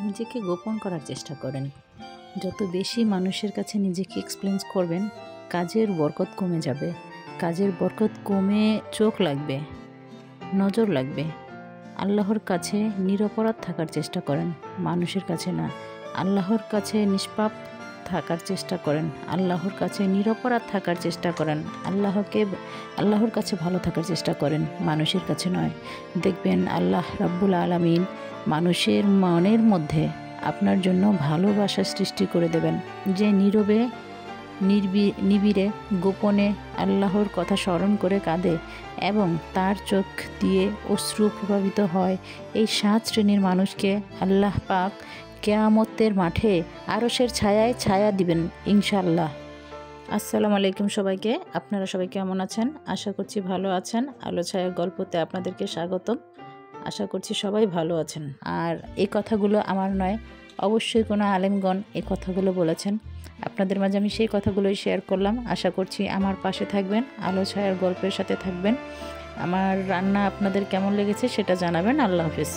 নিজেকে গোপন করার চেষ্টা করেন। যত বেশি মানুষের কাছে নিজেকে এক্সপ্লেন করবেন, কাজের বরকত কমে যাবে। কাজের বরকত কমে চোখ লাগবে, নজর লাগবে। আল্লাহর কাছে নিরপরাধ থাকার চেষ্টা করেন, মানুষের কাছে না। আল্লাহর কাছে নিষ্পাপ থাকার চেষ্টা করেন, আল্লাহর কাছে নিরপরাধ থাকার চেষ্টা করেন। আল্লাহর কাছে ভালো থাকার চেষ্টা করেন, মানুষের কাছে নয়। দেখবেন আল্লাহ রাব্বুল আলামিন মানুষের মনের মধ্যে আপনার জন্য ভালোবাসা সৃষ্টি করে দেবেন। যে নীরবে নিবিড়ে গোপনে আল্লাহর কথা স্মরণ করে কাঁদে এবং তার চোখ দিয়ে অশ্রু প্রভাবিত হয়, এই 7 শ্রেণীর মানুষকে আল্লাহ পাক কিয়ামতের মাঠে আরশের ছায়ায় ছায়া দিবেন ইনশাআল্লাহ। আসসালামু আলাইকুম সবাইকে। আপনারা সবাই কেমন আছেন? আশা করছি ভালো আছেন। আলো ছায়ার গল্পতে আপনাদেরকে স্বাগতম। আশা করছি সবাই ভালো আছেন। আর এই কথাগুলো আমার নয়, অবশ্যই কোনো আলেমগণ এই কথাগুলো বলেছেন। আপনাদের মাঝে আমি সেই কথাগুলোই শেয়ার করলাম। আশা করছি আমার পাশে থাকবেন, আলো ছায়ার গল্পের সাথে থাকবেন। আমার রান্না আপনাদের কেমন লেগেছে সেটা জানাবেন। আল্লাহ হাফেজ।